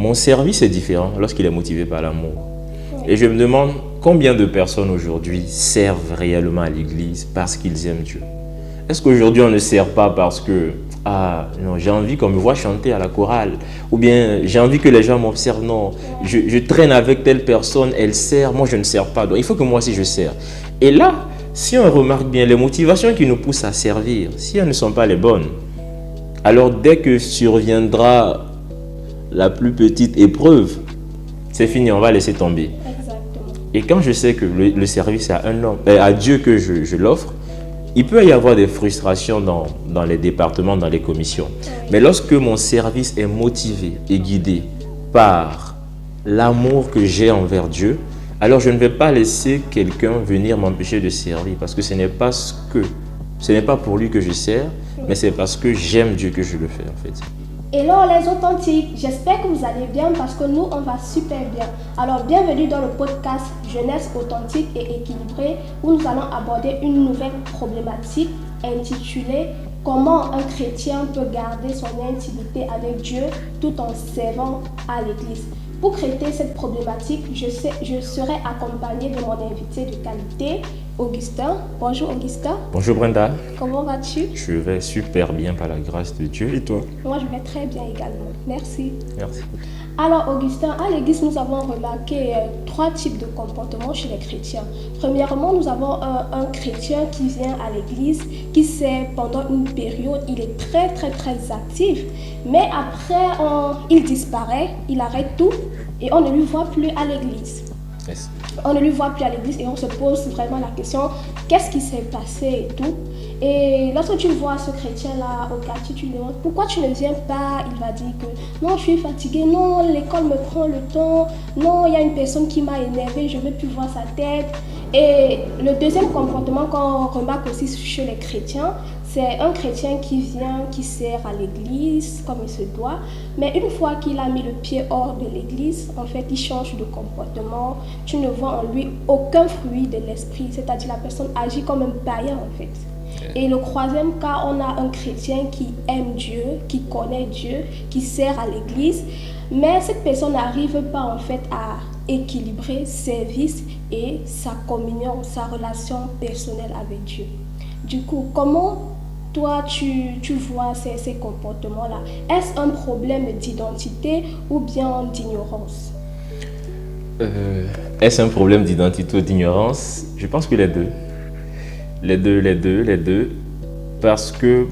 mon service est différent lorsqu'il est motivé par l'amour. Et je me demande combien de personnes aujourd'hui servent réellement à l'église parce qu'ils aiment Dieu. Est-ce qu'aujourd'hui on ne sert pas parce que non, j'ai envie qu'on me voit chanter à la chorale, ou bien j'ai envie que les gens m'observent, non, je traîne avec telle personne, elle sert, moi je ne sers pas, donc il faut que moi aussi je sers. Et là, si on remarque bien les motivations qui nous poussent à servir, si elles ne sont pas les bonnes, alors dès que surviendra la plus petite épreuve, c'est fini, on va laisser tomber. Exactement. Et quand je sais que le service à un homme, à Dieu que je l'offre, il peut y avoir des frustrations dans les départements, dans les commissions. Mais lorsque mon service est motivé et guidé par l'amour que j'ai envers Dieu, alors je ne vais pas laisser quelqu'un venir m'empêcher de servir, parce que ce n'est pas pour lui que je sers, mais c'est parce que j'aime Dieu que je le fais en fait. Hello les authentiques, j'espère que vous allez bien parce que nous on va super bien. Alors bienvenue dans le podcast Jeunesse authentique et équilibrée où nous allons aborder une nouvelle problématique intitulée Comment un chrétien peut garder son intimité avec Dieu tout en servant à l'église. Pour traiter cette problématique, je serai accompagnée de mon invité de qualité, Augustin. Bonjour Augustin. Bonjour Brenda. Comment vas-tu? Je vais super bien par la grâce de Dieu. Et toi? Moi je vais très bien également. Merci. Merci. Alors Augustin, à l'église nous avons remarqué 3 types de comportements chez les chrétiens. Premièrement, nous avons un chrétien qui vient à l'église, qui sait pendant une période, il est très actif, mais après il disparaît, il arrête tout et on ne lui voit plus à l'église. Yes. On ne lui voit plus à l'église et on se pose vraiment la question, qu'est-ce qui s'est passé et tout. Et lorsque tu vois ce chrétien-là au quartier, tu lui demandes pourquoi tu ne viens pas. Il va dire que non, je suis fatigué, non, l'école me prend le temps, non, il y a une personne qui m'a énervé, je ne veux plus voir sa tête. Et le deuxième comportement qu'on remarque aussi chez les chrétiens, c'est un chrétien qui vient, qui sert à l'église comme il se doit, mais une fois qu'il a mis le pied hors de l'église, en fait, il change de comportement. Tu ne vois en lui aucun fruit de l'esprit, c'est-à-dire la personne agit comme un païen en fait. Et le troisième cas, on a un chrétien qui aime Dieu, qui connaît Dieu, qui sert à l'église, mais cette personne n'arrive pas en fait à équilibrer service et sa communion, sa relation personnelle avec Dieu. Du coup, comment toi tu vois ces comportements-là? Est-ce un problème d'identité ou bien d'ignorance? Est-ce un problème d'identité ou d'ignorance? Je pense que les deux. Les deux. Parce que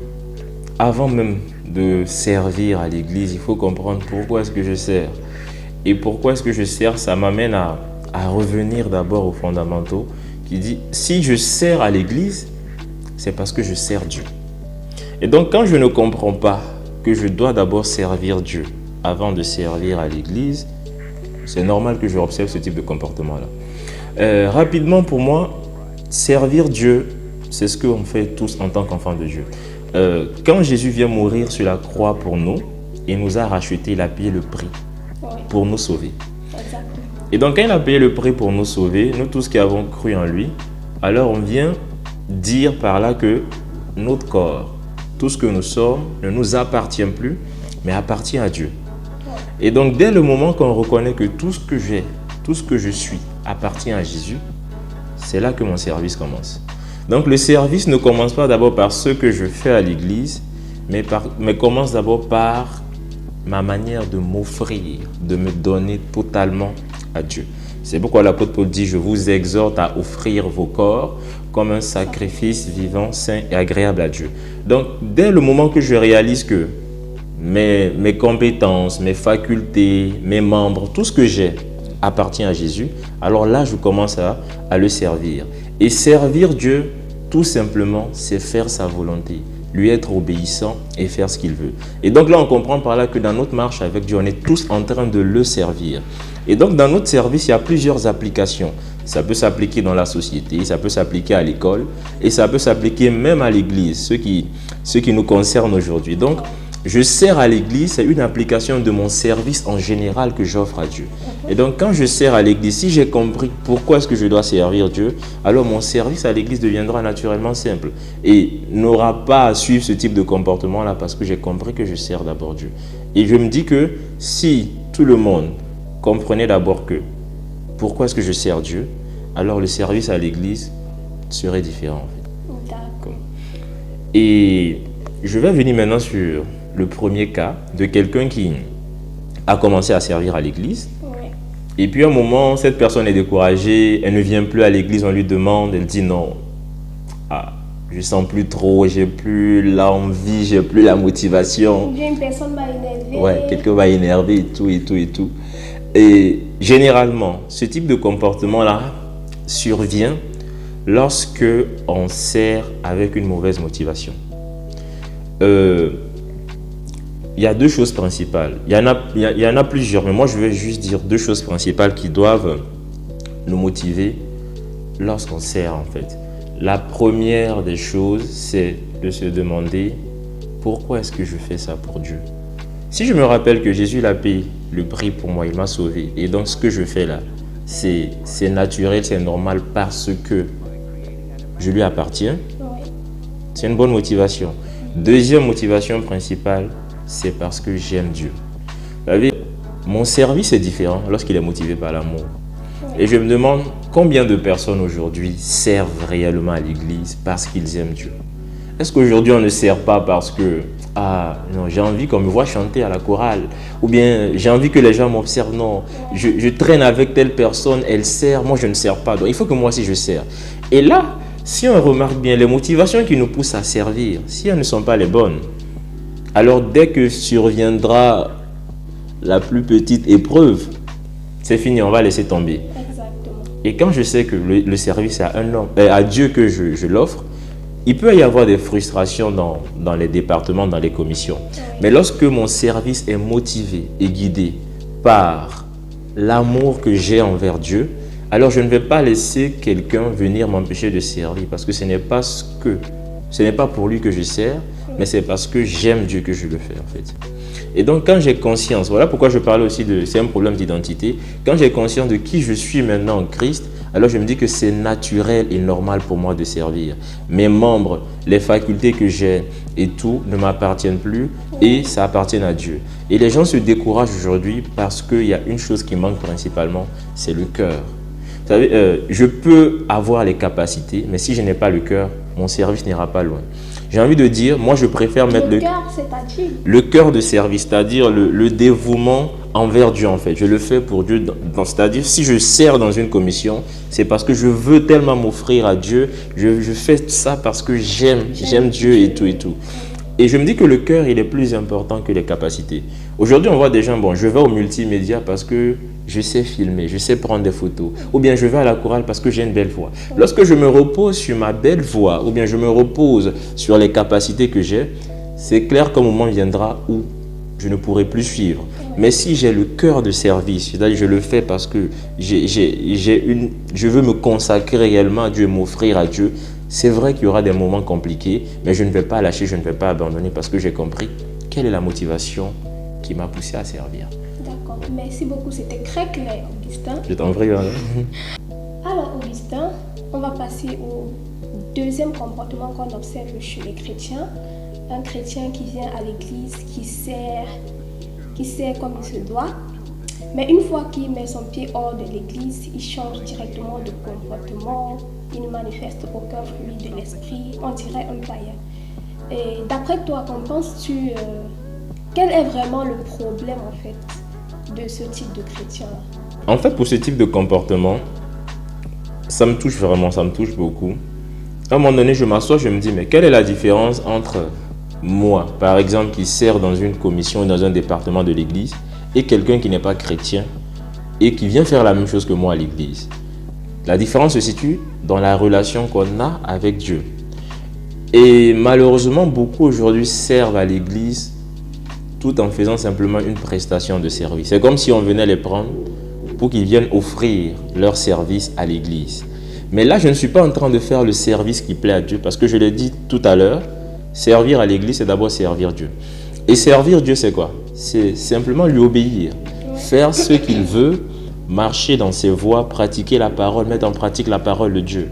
avant même de servir à l'église, il faut comprendre pourquoi est-ce que je sers. Et pourquoi est-ce que je sers, ça m'amène à revenir d'abord aux fondamentaux qui dit, si je sers à l'église, c'est parce que je sers Dieu. Et donc quand je ne comprends pas que je dois d'abord servir Dieu avant de servir à l'église, c'est normal que je observe ce type de comportement-là. Rapidement pour moi, servir Dieu, c'est ce qu'on fait tous en tant qu'enfants de Dieu. Quand Jésus vient mourir sur la croix pour nous, il nous a racheté, il a payé le prix pour nous sauver. Exactement. Et donc quand il a payé le prix pour nous sauver, nous tous qui avons cru en lui, alors on vient dire par là que notre corps, tout ce que nous sommes, ne nous appartient plus, mais appartient à Dieu. Et donc dès le moment qu'on reconnaît que tout ce que j'ai, tout ce que je suis appartient à Jésus, c'est là que mon service commence. Donc le service ne commence pas d'abord par ce que je fais à l'église, mais commence d'abord par ma manière de m'offrir, de me donner totalement à Dieu. C'est pourquoi l'apôtre Paul dit, je vous exhorte à offrir vos corps comme un sacrifice vivant, saint et agréable à Dieu. Donc dès le moment que je réalise que mes compétences, mes facultés, mes membres, tout ce que j'ai appartient à Jésus, alors là je commence à le servir. Et servir Dieu, tout simplement, c'est faire sa volonté, lui être obéissant et faire ce qu'il veut. Et donc là, on comprend par là que dans notre marche avec Dieu, on est tous en train de le servir. Et donc dans notre service, il y a plusieurs applications. Ça peut s'appliquer dans la société, ça peut s'appliquer à l'école et ça peut s'appliquer même à l'église, ce qui nous concerne aujourd'hui. Donc, je sers à l'église, c'est une application de mon service en général que j'offre à Dieu. Et donc, quand je sers à l'église, si j'ai compris pourquoi est-ce que je dois servir Dieu, alors mon service à l'église deviendra naturellement simple et n'aura pas à suivre ce type de comportement-là parce que j'ai compris que je sers d'abord Dieu. Et je me dis que si tout le monde comprenait d'abord que pourquoi est-ce que je sers Dieu, alors le service à l'église serait différent. En fait. D'accord. Et je vais venir maintenant sur le premier cas de quelqu'un qui a commencé à servir à l'église. Oui. Et puis à un moment, cette personne est découragée, elle ne vient plus à l'église, on lui demande, elle dit non. Je sens plus trop, j'ai plus l'envie, j'ai plus la motivation. Une personne m'a énervé. Ouais, quelqu'un m'a énervé et tout, et tout, et tout. Et généralement, ce type de comportement-là survient lorsque on sert avec une mauvaise motivation. Il y a deux choses principales. Il y en a plusieurs, mais moi je vais juste dire deux choses principales qui doivent nous motiver lorsqu'on sert en fait. La première des choses, c'est de se demander pourquoi est-ce que je fais ça pour Dieu. Si je me rappelle que Jésus l'a payé le prix pour moi, il m'a sauvé. Et donc ce que je fais là, c'est naturel, c'est normal parce que je lui appartiens. Oui. C'est une bonne motivation. Deuxième motivation principale, c'est parce que j'aime Dieu. Vous savez, mon service est différent lorsqu'il est motivé par l'amour. Et je me demande combien de personnes aujourd'hui servent réellement à l'église parce qu'ils aiment Dieu. Est-ce qu'aujourd'hui on ne sert pas parce que non, j'ai envie qu'on me voit chanter à la chorale, ou bien j'ai envie que les gens m'observent, non, je traîne avec telle personne, elle sert, moi je ne sers pas, donc il faut que moi aussi je sers. Et là, si on remarque bien les motivations qui nous poussent à servir, si elles ne sont pas les bonnes, alors dès que surviendra la plus petite épreuve, c'est fini, on va laisser tomber. Exactement. Et quand je sais que le service est à Dieu que je l'offre, il peut y avoir des frustrations dans les départements, dans les commissions. Oui. Mais lorsque mon service est motivé et guidé par l'amour que j'ai envers Dieu, alors je ne vais pas laisser quelqu'un venir m'empêcher de servir parce que ce n'est pas pour lui que je sers, mais c'est parce que j'aime Dieu que je le fais en fait. Et donc quand j'ai conscience, voilà pourquoi je parlais aussi c'est un problème d'identité, quand j'ai conscience de qui je suis maintenant en Christ, alors je me dis que c'est naturel et normal pour moi de servir. Mes membres, les facultés que j'ai et tout ne m'appartiennent plus et ça appartient à Dieu. Et les gens se découragent aujourd'hui parce qu'il y a une chose qui manque principalement, c'est le cœur. Vous savez, je peux avoir les capacités, mais si je n'ai pas le cœur, mon service n'ira pas loin. J'ai envie de dire, moi je préfère mettre le cœur, c'est-à-dire le cœur de service, c'est-à-dire le dévouement envers Dieu en fait. Je le fais pour Dieu, c'est-à-dire si je sers dans une commission, c'est parce que je veux tellement m'offrir à Dieu, je fais ça parce que j'aime Dieu et tout et tout. Et je me dis que le cœur, il est plus important que les capacités. Aujourd'hui, on voit des gens, bon, je vais au multimédia parce que je sais filmer, je sais prendre des photos. Ou bien je vais à la chorale parce que j'ai une belle voix. Lorsque je me repose sur ma belle voix, ou bien je me repose sur les capacités que j'ai, c'est clair qu'un moment viendra où je ne pourrai plus suivre. Mais si j'ai le cœur de service, c'est-à-dire je le fais parce que je veux me consacrer réellement à Dieu et m'offrir à Dieu, c'est vrai qu'il y aura des moments compliqués, mais je ne vais pas lâcher, je ne vais pas abandonner parce que j'ai compris quelle est la motivation qui m'a poussé à servir. D'accord, merci beaucoup, c'était très clair, Augustin. Je t'en prie. Alors, Augustin, on va passer au deuxième comportement qu'on observe chez les chrétiens. Un chrétien qui vient à l'église, qui sert comme il se doit. Mais une fois qu'il met son pied hors de l'église, il change directement de comportement, il ne manifeste aucun fruit de l'esprit, on dirait un païen. Et d'après toi, qu'en penses-tu, quel est vraiment le problème en fait de ce type de chrétien-là? En fait, pour ce type de comportement, ça me touche vraiment, ça me touche beaucoup. À un moment donné, je m'assois, je me dis, mais quelle est la différence entre moi, par exemple, qui sert dans une commission ou dans un département de l'église, et quelqu'un qui n'est pas chrétien et qui vient faire la même chose que moi à l'église? La différence se situe dans la relation qu'on a avec Dieu. Et malheureusement, beaucoup aujourd'hui servent à l'église tout en faisant simplement une prestation de service. C'est comme si on venait les prendre pour qu'ils viennent offrir leur service à l'église. Mais là, je ne suis pas en train de faire le service qui plaît à Dieu parce que je l'ai dit tout à l'heure, servir à l'église, c'est d'abord servir Dieu. Et servir Dieu, c'est quoi? C'est simplement lui obéir, faire ce qu'il veut, marcher dans ses voies, pratiquer la parole, mettre en pratique la parole de Dieu.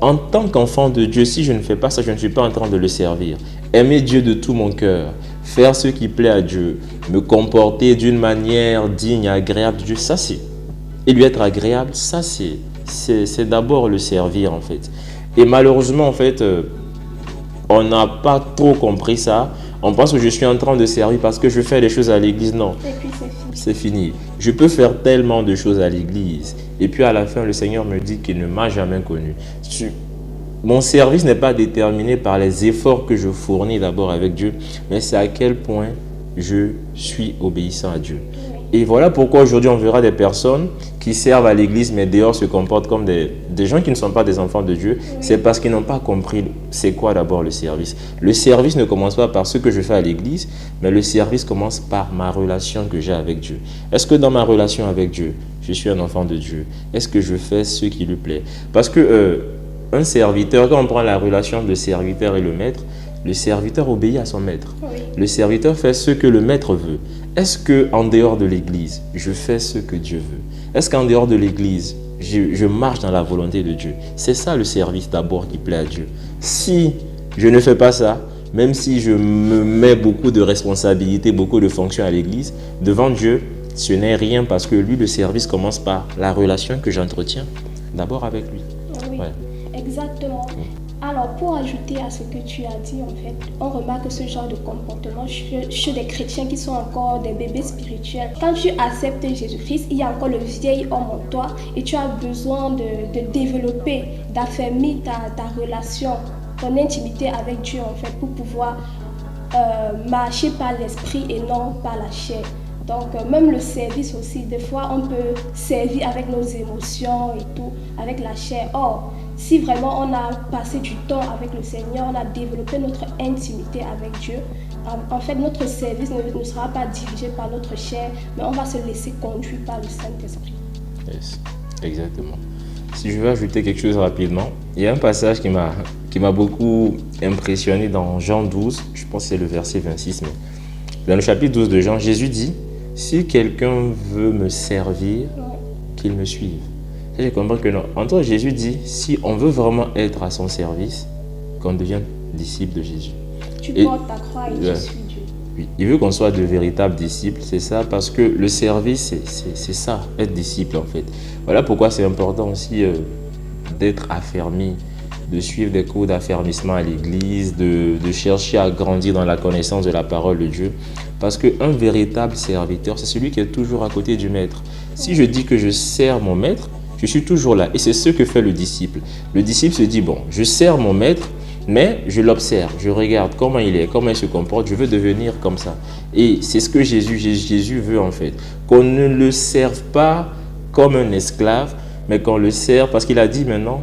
En tant qu'enfant de Dieu, si je ne fais pas ça, je ne suis pas en train de le servir. Aimer Dieu de tout mon cœur, faire ce qui plaît à Dieu, me comporter d'une manière digne et agréable de Dieu, ça c'est. Et lui être agréable, ça c'est d'abord le servir en fait. Et malheureusement en fait, on n'a pas trop compris ça. On pense que je suis en train de servir parce que je fais des choses à l'église. Non, Et puis c'est fini. c'est fini. Je peux faire tellement de choses à l'église. Et puis à la fin, le Seigneur me dit qu'il ne m'a jamais connu. Mon service n'est pas déterminé par les efforts que je fournis d'abord avec Dieu, mais c'est à quel point je suis obéissant à Dieu. Et voilà pourquoi aujourd'hui on verra des personnes qui servent à l'église mais dehors se comportent comme des gens qui ne sont pas des enfants de Dieu. C'est parce qu'ils n'ont pas compris c'est quoi d'abord le service. Le service ne commence pas par ce que je fais à l'église, mais le service commence par ma relation que j'ai avec Dieu. Est-ce que dans ma relation avec Dieu, je suis un enfant de Dieu? Est-ce que je fais ce qui lui plaît? Parce que un serviteur, quand on prend la relation de serviteur et le maître, le serviteur obéit à son maître. Oui. Le serviteur fait ce que le maître veut. Est-ce qu'en dehors de l'église, je fais ce que Dieu veut? Est-ce qu'en dehors de l'église, je marche dans la volonté de Dieu? C'est ça le service d'abord qui plaît à Dieu. Si je ne fais pas ça, même si je me mets beaucoup de responsabilités, beaucoup de fonctions à l'église, devant Dieu, ce n'est rien parce que lui, le service commence par la relation que j'entretiens d'abord avec lui. Oui, Ouais. exactement. Alors, pour ajouter à ce que tu as dit, en fait, on remarque ce genre de comportement chez des chrétiens qui sont encore des bébés spirituels. Quand tu acceptes Jésus-Christ, il y a encore le vieil homme en toi et tu as besoin de développer, d'affermir ta relation, ton intimité avec Dieu, en fait, pour pouvoir marcher par l'esprit et non par la chair. Donc, même le service aussi, des fois, on peut servir avec nos émotions et tout, avec la chair. Or, si vraiment on a passé du temps avec le Seigneur, on a développé notre intimité avec Dieu, en fait, notre service ne sera pas dirigé par notre chair, mais on va se laisser conduire par le Saint-Esprit. Yes, exactement. Si je veux ajouter quelque chose rapidement, il y a un passage qui m'a beaucoup impressionné dans Jean 12, je pense que c'est le verset 26, mais dans le chapitre 12 de Jean, Jésus dit, si quelqu'un veut me servir, qu'il me suive. J'ai compris que non. En toi, Jésus dit, si on veut vraiment être à son service, qu'on devienne disciple de Jésus. Tu portes ta croix et tu suis Dieu. Oui, il veut qu'on soit de véritables disciples, c'est ça, parce que le service, c'est ça, être disciple en fait. Voilà pourquoi c'est important aussi d'être affermi, de suivre des cours d'affermissement à l'église, de chercher à grandir dans la connaissance de la parole de Dieu. Parce qu'un véritable serviteur, c'est celui qui est toujours à côté du maître. Si je dis que je sers mon maître, je suis toujours là. Et c'est ce que fait le disciple. Le disciple se dit, bon, je sers mon maître, mais je l'observe, je regarde comment il est, comment il se comporte, je veux devenir comme ça. Et c'est ce que Jésus veut en fait. Qu'on ne le serve pas comme un esclave, mais qu'on le serve parce qu'il a dit maintenant,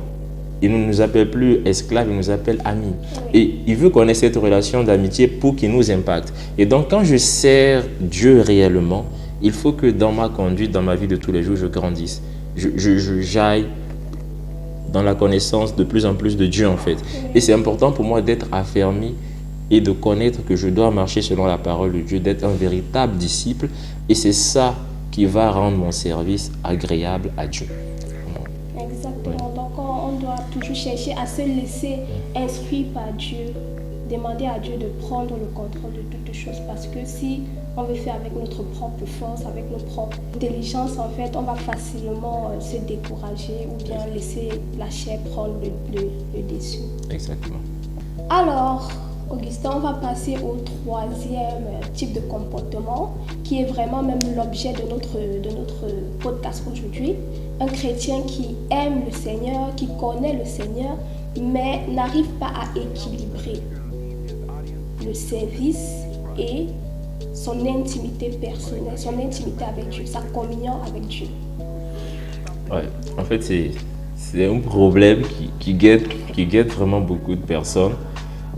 il ne nous appelle plus esclaves, il nous appelle amis. Et il veut qu'on ait cette relation d'amitié pour qu'il nous impacte. Et donc quand je sers Dieu réellement, il faut que dans ma conduite, dans ma vie de tous les jours, je grandisse. J'aille dans la connaissance de plus en plus de Dieu en fait. Et c'est important pour moi d'être affermi et de connaître que je dois marcher selon la parole de Dieu, d'être un véritable disciple. Et c'est ça qui va rendre mon service agréable à Dieu. Exactement. Donc on doit toujours chercher à se laisser instruire par Dieu, demander à Dieu de prendre le contrôle de toutes choses, parce que si on veut faire avec notre propre force, avec notre propre intelligence, en fait, on va facilement se décourager ou bien laisser la chair prendre le dessus. Exactement. Alors, Augustin, on va passer au troisième type de comportement qui est vraiment même l'objet de notre podcast aujourd'hui. Un chrétien qui aime le Seigneur, qui connaît le Seigneur, mais n'arrive pas à équilibrer le service et son intimité personnelle, son intimité avec Dieu, sa communion avec Dieu. Ouais, en fait, c'est un problème qui guette vraiment beaucoup de personnes.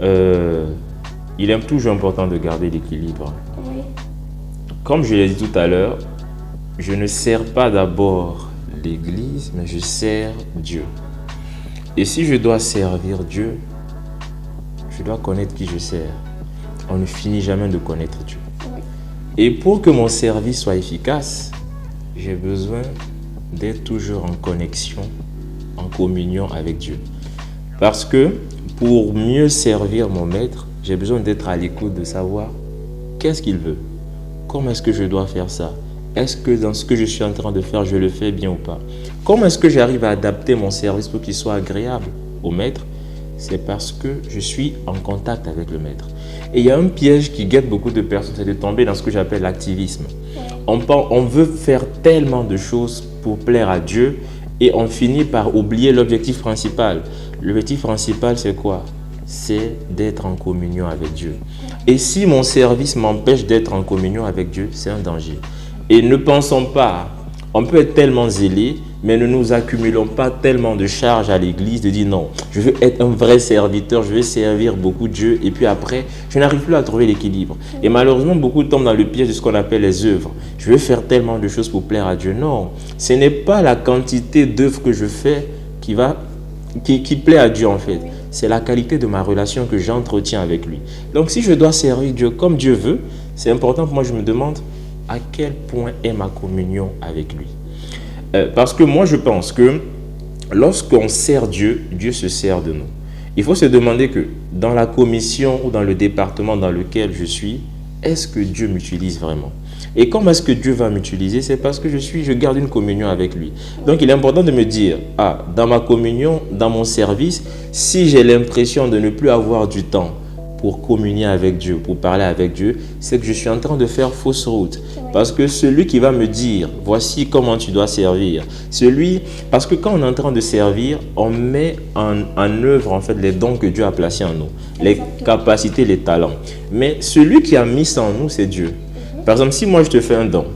Il est toujours important de garder l'équilibre. Oui. Comme je l'ai dit tout à l'heure, je ne sers pas d'abord l'Église, mais je sers Dieu. Et si je dois servir Dieu, je dois connaître qui je sers. On ne finit jamais de connaître Dieu. Oui. Et pour que mon service soit efficace, j'ai besoin d'être toujours en connexion, en communion avec Dieu. Parce que pour mieux servir mon maître, j'ai besoin d'être à l'écoute, de savoir Qu'est-ce qu'il veut? Comment est-ce que je dois faire ça? Est-ce que dans ce que je suis en train de faire, je le fais bien ou pas? Comment est-ce que j'arrive à adapter mon service pour qu'il soit agréable au maître? C'est parce que je suis en contact avec le maître. Et il y a un piège qui guette beaucoup de personnes, c'est de tomber dans ce que j'appelle l'activisme. On veut faire tellement de choses pour plaire à Dieu et on finit par oublier l'objectif principal. L'objectif principal, c'est quoi? C'est d'être en communion avec Dieu. Et si mon service m'empêche d'être en communion avec Dieu, c'est un danger. Et ne pensons pas, on peut être tellement zélé, mais ne nous accumulons pas tellement de charges à l'église de dire non, je veux être un vrai serviteur, je veux servir beaucoup Dieu et puis après, je n'arrive plus à trouver l'équilibre. Et malheureusement, beaucoup tombent dans le piège de ce qu'on appelle les œuvres. Je veux faire tellement de choses pour plaire à Dieu. Non, ce n'est pas la quantité d'œuvres que je fais qui plaît à Dieu en fait. C'est la qualité de ma relation que j'entretiens avec lui. Donc si je dois servir Dieu comme Dieu veut, c'est important que moi je me demande à quel point est ma communion avec lui. Parce que moi je pense que lorsqu'on sert Dieu, Dieu se sert de nous. Il faut se demander que dans la commission ou dans le département dans lequel je suis, est-ce que Dieu m'utilise vraiment? Et comment est-ce que Dieu va m'utiliser? C'est parce que je garde une communion avec lui. Donc il est important de me dire, dans ma communion, dans mon service, si j'ai l'impression de ne plus avoir du temps pour communier avec Dieu, pour parler avec Dieu, c'est que je suis en train de faire fausse route. Parce que celui qui va me dire, voici comment tu dois servir, parce que quand on est en train de servir, on met en œuvre en fait les dons que Dieu a placés en nous, les capacités, les talents. Mais celui qui a mis ça en nous, c'est Dieu. Par exemple, si moi je te fais un don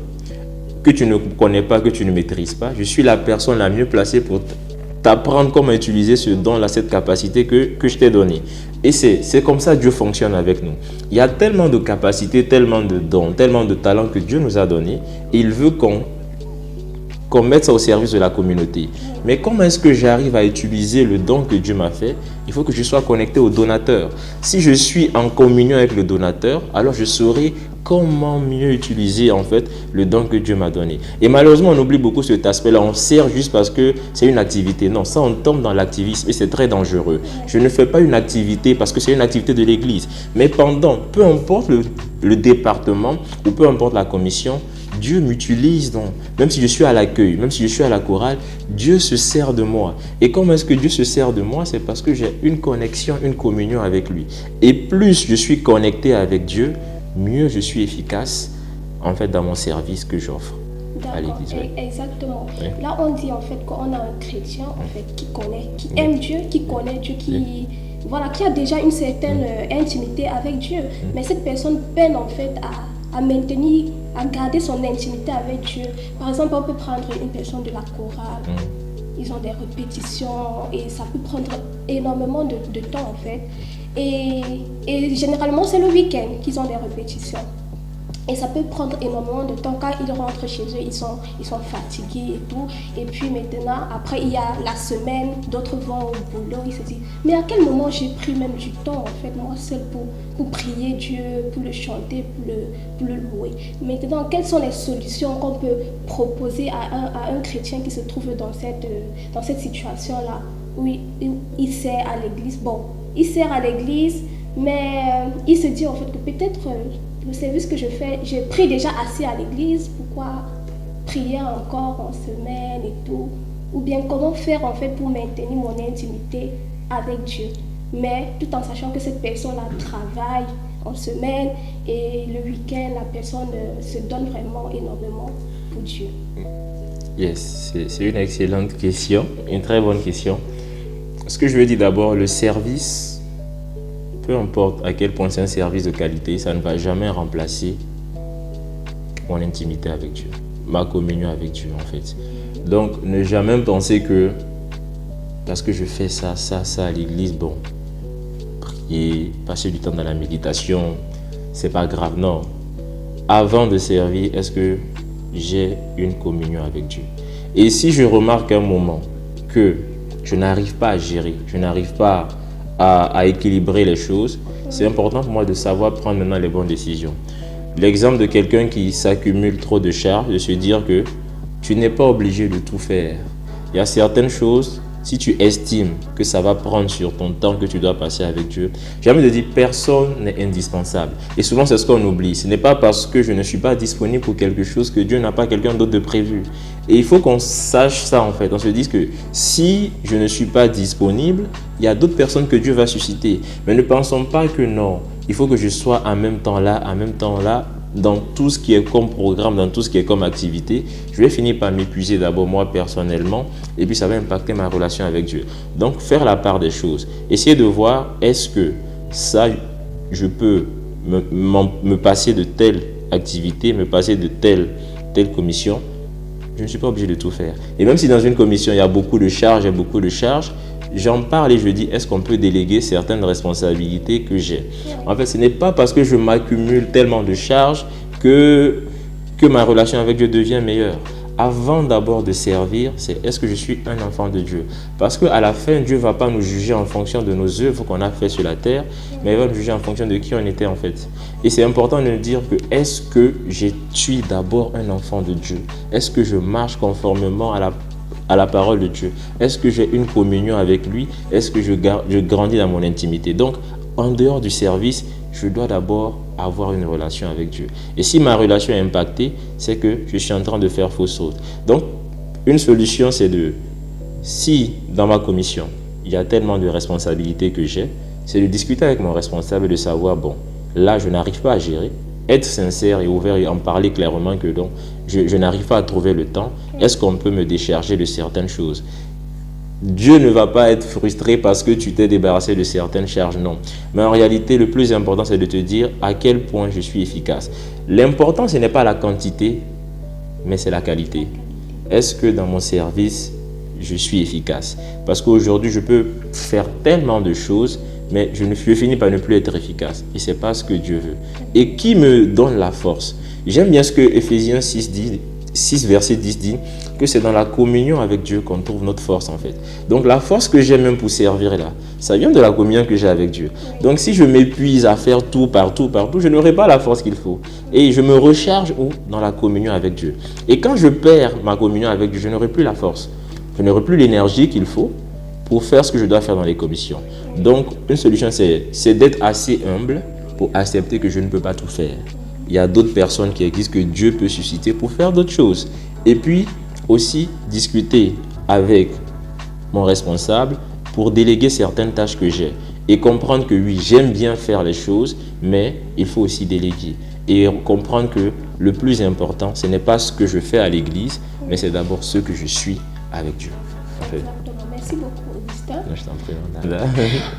que tu ne connais pas, que tu ne maîtrises pas, je suis la personne la mieux placée pour t'apprendre comment utiliser ce don-là, cette capacité que je t'ai donnée. Et c'est comme ça que Dieu fonctionne avec nous. Il y a tellement de capacités, tellement de dons, tellement de talents que Dieu nous a donnés. Et il veut qu'on mette ça au service de la communauté. Mais comment est-ce que j'arrive à utiliser le don que Dieu m'a fait? Il faut que je sois connecté au donateur. Si je suis en communion avec le donateur, alors je saurai comment mieux utiliser en fait le don que Dieu m'a donné. Et malheureusement, on oublie beaucoup cet aspect-là. On sert juste parce que c'est une activité. Non, ça on tombe dans l'activisme et c'est très dangereux. Je ne fais pas une activité parce que c'est une activité de l'église. Mais peu importe le département ou peu importe la commission, Dieu m'utilise, même si je suis à l'accueil, même si je suis à la chorale, Dieu se sert de moi. Et comment est-ce que Dieu se sert de moi? C'est parce que j'ai une connexion, une communion avec lui. Et plus je suis connecté avec Dieu, mieux je suis efficace en fait dans mon service que j'offre à l'église. Exactement. Oui. Là, on dit en fait qu'on a un chrétien en fait qui aime Dieu, qui connaît Dieu, qui a déjà une certaine intimité avec Dieu. Mais cette personne peine en fait à maintenir, à garder son intimité avec Dieu. Par exemple, on peut prendre une personne de la chorale. Ils ont des répétitions et ça peut prendre énormément de temps en fait. Et généralement, c'est le week-end qu'ils ont des répétitions. Et ça peut prendre énormément de temps. Quand ils rentrent chez eux, ils sont fatigués et tout. Et puis maintenant, après, il y a la semaine, d'autres vont au boulot. Ils se disent, mais à quel moment j'ai pris même du temps, en fait, moi seul pour prier Dieu, pour le chanter, pour le louer. Maintenant, quelles sont les solutions qu'on peut proposer à un chrétien qui se trouve dans cette situation-là, où il sert à l'église? Bon, il sert à l'église, mais il se dit en fait que peut-être le service que je fais, j'ai pris déjà assez à l'église, pourquoi prier encore en semaine et tout? Ou bien comment faire en fait pour maintenir mon intimité avec Dieu, mais tout en sachant que cette personne-là travaille en semaine et le week-end, la personne se donne vraiment énormément pour Dieu. Yes, c'est une excellente question, une très bonne question. Ce que je veux dire d'abord, le service, peu importe à quel point c'est un service de qualité, ça ne va jamais remplacer mon intimité avec Dieu, ma communion avec Dieu en fait. Donc ne jamais penser que parce que je fais ça à l'église, bon, prier, passer du temps dans la méditation, c'est pas grave. Non. Avant de servir, est-ce que j'ai une communion avec Dieu? Et si je remarque un moment que je n'arrive pas à gérer, je n'arrive pas à équilibrer les choses, c'est important pour moi de savoir prendre maintenant les bonnes décisions. L'exemple de quelqu'un qui s'accumule trop de charges, de se dire que tu n'es pas obligé de tout faire. Il y a certaines choses si tu estimes que ça va prendre sur ton temps que tu dois passer avec Dieu, j'ai envie de dire personne n'est indispensable. Et souvent, c'est ce qu'on oublie. Ce n'est pas parce que je ne suis pas disponible pour quelque chose que Dieu n'a pas quelqu'un d'autre de prévu. Et il faut qu'on sache ça en fait. On se dise que si je ne suis pas disponible, il y a d'autres personnes que Dieu va susciter. Mais ne pensons pas que non. Il faut que je sois en même temps là, dans tout ce qui est comme programme, dans tout ce qui est comme activité. Je vais finir par m'épuiser d'abord moi personnellement et puis ça va impacter ma relation avec Dieu. Donc faire la part des choses. Essayer de voir est-ce que ça, je peux me passer de telle activité, me passer de telle commission. Je ne suis pas obligé de tout faire. Et même si dans une commission, il y a beaucoup de charges, j'en parle et je dis, est-ce qu'on peut déléguer certaines responsabilités que j'ai? En fait, ce n'est pas parce que je m'accumule tellement de charges que ma relation avec Dieu devient meilleure. Avant d'abord de servir, c'est est-ce que je suis un enfant de Dieu? Parce qu'à la fin, Dieu ne va pas nous juger en fonction de nos œuvres qu'on a fait sur la terre, mais il va nous juger en fonction de qui on était en fait. Et c'est important de dire que est-ce que je suis d'abord un enfant de Dieu? Est-ce que je marche conformément à la parole de Dieu? Est-ce que j'ai une communion avec lui? Est-ce que je grandis dans mon intimité? Donc, en dehors du service, je dois d'abord avoir une relation avec Dieu. Et si ma relation est impactée, c'est que je suis en train de faire fausse route. Donc, une solution, c'est si dans ma commission, il y a tellement de responsabilités que j'ai, c'est de discuter avec mon responsable et de savoir, bon, là, je n'arrive pas à gérer. Être sincère et ouvert et en parler clairement que donc, je n'arrive pas à trouver le temps. Est-ce qu'on peut me décharger de certaines choses? Dieu ne va pas être frustré parce que tu t'es débarrassé de certaines charges, non. Mais en réalité, le plus important, c'est de te dire à quel point je suis efficace. L'important, ce n'est pas la quantité, mais c'est la qualité. Est-ce que dans mon service, je suis efficace? Parce qu'aujourd'hui, je peux faire tellement de choses, mais je finis par ne plus être efficace. Et ce n'est pas ce que Dieu veut. Et qui me donne la force? J'aime bien ce que Ephésiens 6, verset 10 dit, que c'est dans la communion avec Dieu qu'on trouve notre force en fait. Donc la force que j'ai même pour servir là, ça vient de la communion que j'ai avec Dieu. Donc si je m'épuise à faire tout partout, je n'aurai pas la force qu'il faut. Et je me recharge où? Dans la communion avec Dieu. Et quand je perds ma communion avec Dieu, je n'aurai plus la force. Je n'aurai plus l'énergie qu'il faut pour faire ce que je dois faire dans les commissions. Donc une solution c'est d'être assez humble pour accepter que je ne peux pas tout faire. Il y a d'autres personnes qui existent que Dieu peut susciter pour faire d'autres choses. Et puis aussi discuter avec mon responsable pour déléguer certaines tâches que j'ai et comprendre que oui, j'aime bien faire les choses, mais il faut aussi déléguer et comprendre que le plus important, ce n'est pas ce que je fais à l'église, mais c'est d'abord ce que je suis avec Dieu. En fait. Exactement. Merci beaucoup, Augustin. Je t'en prie.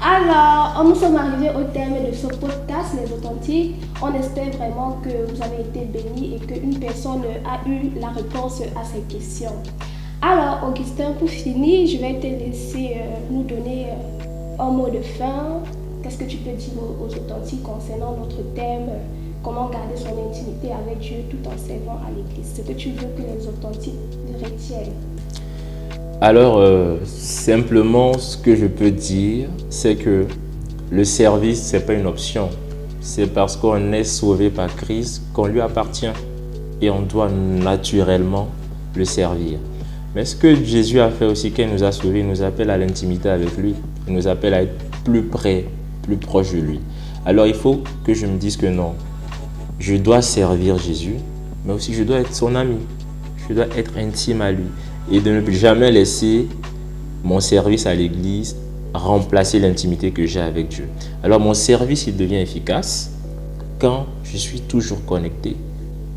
Alors, nous sommes arrivés au terme de ce podcast, Les Authentiques. On espère vraiment que vous avez été bénis et qu'une personne a eu la réponse à ces questions. Alors, Augustin, pour finir, je vais te laisser nous donner un mot de fin. Qu'est-ce que tu peux dire aux authentiques concernant notre thème, comment garder son intimité avec Dieu tout en servant à l'église? Ce que tu veux que les authentiques retiennent. Alors, simplement, ce que je peux dire, c'est que le service, ce n'est pas une option. C'est parce qu'on est sauvé par Christ qu'on lui appartient et on doit naturellement le servir. Mais ce que Jésus a fait aussi, quand il nous a sauvés, il nous appelle à l'intimité avec lui. Il nous appelle à être plus près, plus proche de lui. Alors, il faut que je me dise que non, je dois servir Jésus, mais aussi je dois être son ami. Je dois être intime à lui. Et de ne jamais laisser mon service à l'église remplacer l'intimité que j'ai avec Dieu. Alors mon service, il devient efficace quand je suis toujours connecté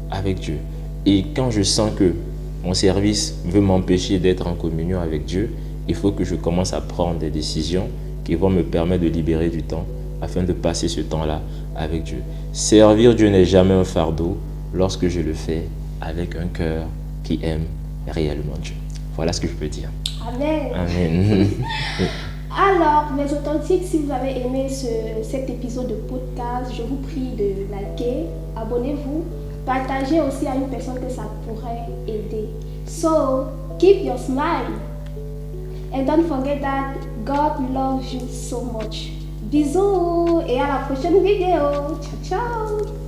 avec Dieu. Et quand je sens que mon service veut m'empêcher d'être en communion avec Dieu, il faut que je commence à prendre des décisions qui vont me permettre de libérer du temps afin de passer ce temps-là avec Dieu. Servir Dieu n'est jamais un fardeau lorsque je le fais avec un cœur qui aime réellement Dieu. Voilà ce que je peux dire. Amen. Amen. Alors, mes authentiques, si vous avez aimé cet épisode de podcast, je vous prie de liker, abonnez-vous, partagez aussi à une personne que ça pourrait aider. So, keep your smile. And don't forget that God loves you so much. Bisous et à la prochaine vidéo. Ciao, ciao.